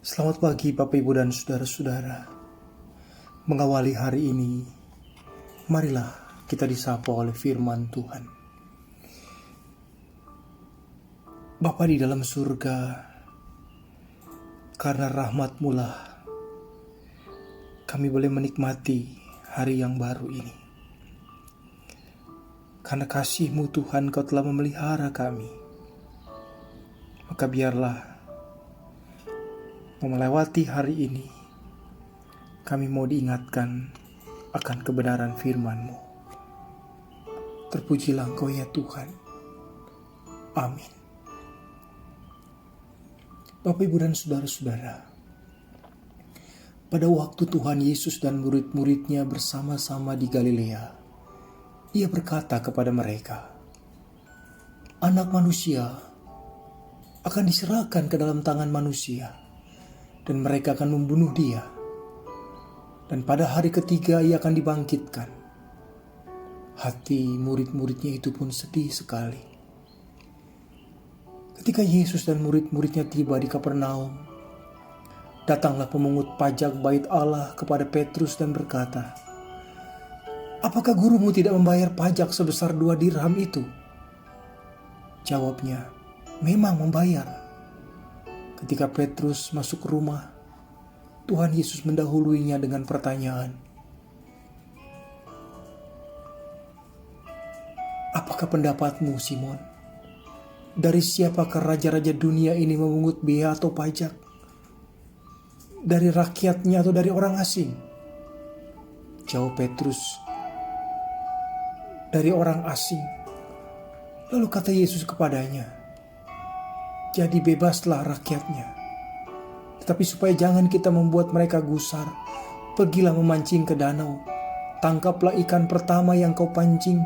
Selamat pagi Bapak Ibu dan Saudara-saudara. Mengawali hari ini, marilah kita disapa oleh firman Tuhan. Bapa di dalam surga, karena rahmat-Mu lah kami boleh menikmati hari yang baru ini. Karena kasih-Mu Tuhan, Kau telah memelihara kami. Maka biarlah melewati hari ini, kami mau diingatkan akan kebenaran firman-Mu. Terpujilah Engkau ya Tuhan. Amin. Bapak, Ibu, dan Saudara-saudara, pada waktu Tuhan Yesus dan murid-muridnya bersama-sama di Galilea, Ia berkata kepada mereka, "Anak manusia akan diserahkan ke dalam tangan manusia, dan mereka akan membunuh Dia. Dan pada hari ketiga Ia akan dibangkitkan." Hati murid-muridnya itu pun sedih sekali. Ketika Yesus dan murid-muridnya tiba di Kapernaum, datanglah pemungut pajak bait Allah kepada Petrus dan berkata, "Apakah gurumu tidak membayar pajak sebesar 2 dirham itu?" Jawabnya, "Memang membayar." Ketika Petrus masuk ke rumah, Tuhan Yesus mendahuluinya dengan pertanyaan, "Apakah pendapatmu, Simon? Dari siapakah raja-raja dunia ini memungut bea atau pajak? Dari rakyatnya atau dari orang asing?" Jawab Petrus, "Dari orang asing." Lalu kata Yesus kepadanya, "Jadi bebaslah rakyatnya. Tetapi supaya jangan kita membuat mereka gusar, pergilah memancing ke danau. Tangkaplah ikan pertama yang kau pancing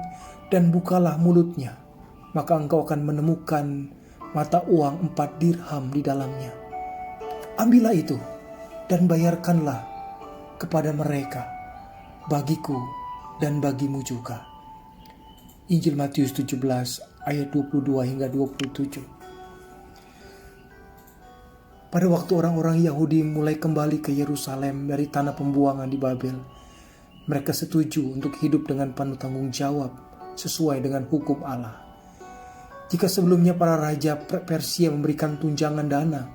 dan bukalah mulutnya. Maka engkau akan menemukan mata uang 4 dirham di dalamnya. Ambillah itu dan bayarkanlah kepada mereka, bagiku dan bagimu juga." Injil Matius 17 ayat 22 hingga 27. Pada waktu orang-orang Yahudi mulai kembali ke Yerusalem dari tanah pembuangan di Babel, mereka setuju untuk hidup dengan penuh tanggung jawab sesuai dengan hukum Allah. Jika sebelumnya para raja Persia memberikan tunjangan dana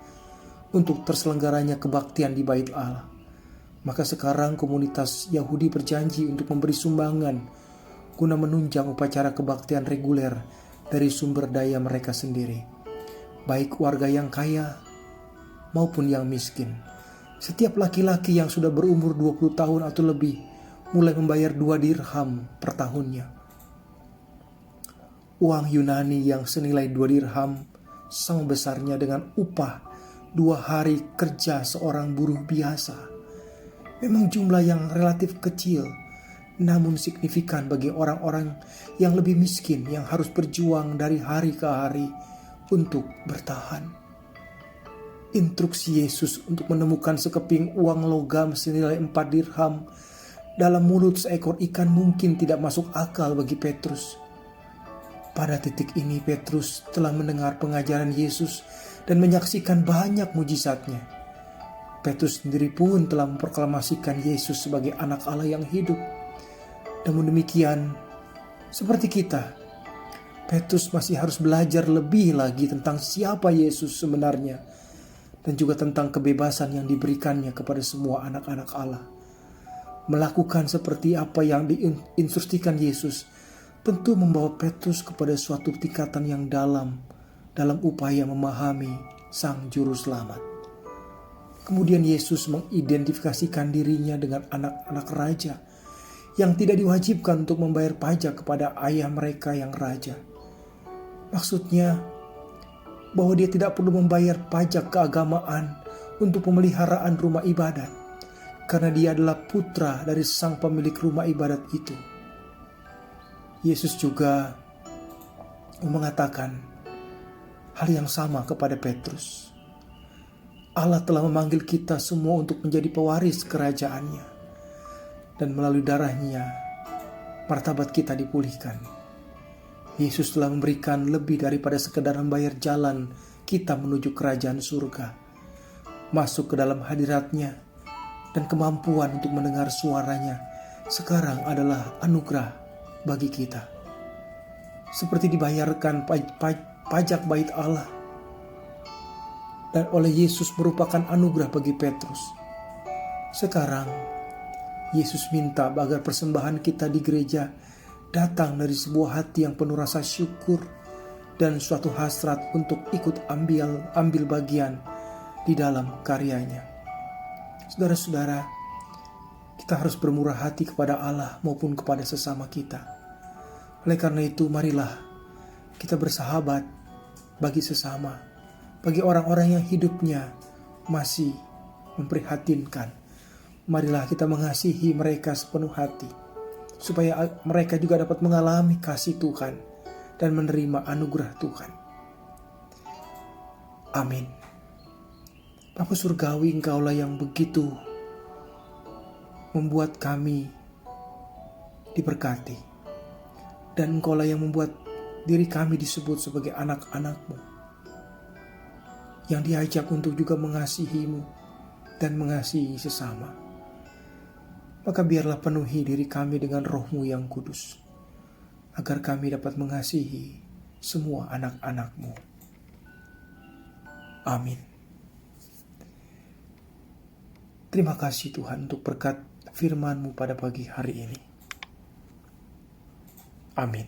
untuk terselenggaranya kebaktian di Bait Allah, maka sekarang komunitas Yahudi berjanji untuk memberi sumbangan guna menunjang upacara kebaktian reguler dari sumber daya mereka sendiri, baik warga yang kaya maupun yang miskin. Setiap laki-laki yang sudah berumur 20 tahun atau lebih mulai membayar 2 dirham per tahunnya. Uang Yunani yang senilai 2 dirham sama besarnya dengan upah 2 hari kerja seorang buruh biasa. Memang jumlah yang relatif kecil, namun signifikan bagi orang-orang yang lebih miskin yang harus berjuang dari hari ke hari untuk bertahan. Instruksi Yesus untuk menemukan sekeping uang logam senilai 4 dirham dalam mulut seekor ikan mungkin tidak masuk akal bagi Petrus. Pada titik ini Petrus telah mendengar pengajaran Yesus dan menyaksikan banyak mujizatnya. Petrus sendiri pun telah memproklamasikan Yesus sebagai anak Allah yang hidup. Namun demikian, seperti kita, Petrus masih harus belajar lebih lagi tentang siapa Yesus sebenarnya, dan juga tentang kebebasan yang diberikannya kepada semua anak-anak Allah. Melakukan seperti apa yang diinstruksikan Yesus tentu membawa Petrus kepada suatu tingkatan yang dalam upaya memahami Sang Juru Selamat. Kemudian Yesus mengidentifikasikan dirinya dengan anak-anak raja yang tidak diwajibkan untuk membayar pajak kepada ayah mereka yang raja. Maksudnya bahwa dia tidak perlu membayar pajak keagamaan untuk pemeliharaan rumah ibadat, karena dia adalah putra dari sang pemilik rumah ibadat itu. Yesus juga mengatakan hal yang sama kepada Petrus. Allah telah memanggil kita semua untuk menjadi pewaris kerajaannya, dan melalui darahnya martabat kita dipulihkan. Yesus telah memberikan lebih daripada sekedar membayar jalan kita menuju kerajaan surga. masuk ke dalam hadirat-Nya, dan kemampuan untuk mendengar suaranya sekarang adalah anugerah bagi kita. Seperti dibayarkan pajak bait Allah, dan oleh Yesus merupakan anugerah bagi Petrus. Sekarang Yesus minta agar persembahan kita di gereja datang dari sebuah hati yang penuh rasa syukur dan suatu hasrat untuk ikut ambil bagian di dalam karyanya. Saudara-saudara, kita harus bermurah hati kepada Allah maupun kepada sesama kita. Oleh karena itu, marilah kita bersahabat bagi sesama, bagi orang-orang yang hidupnya masih memprihatinkan. Marilah kita mengasihi mereka sepenuh hati, supaya mereka juga dapat mengalami kasih Tuhan dan menerima anugerah Tuhan. Amin. Bapa Surgawi, Engkaulah yang begitu membuat kami diberkati, dan Engkaulah yang membuat diri kami disebut sebagai anak-anak-Mu, yang diajak untuk juga mengasihi-Mu dan mengasihi sesama. Maka biarlah penuhi diri kami dengan Roh-Mu yang kudus, agar kami dapat mengasihi semua anak-anak-Mu. Amin. Terima kasih Tuhan untuk berkat firman-Mu pada pagi hari ini. Amin.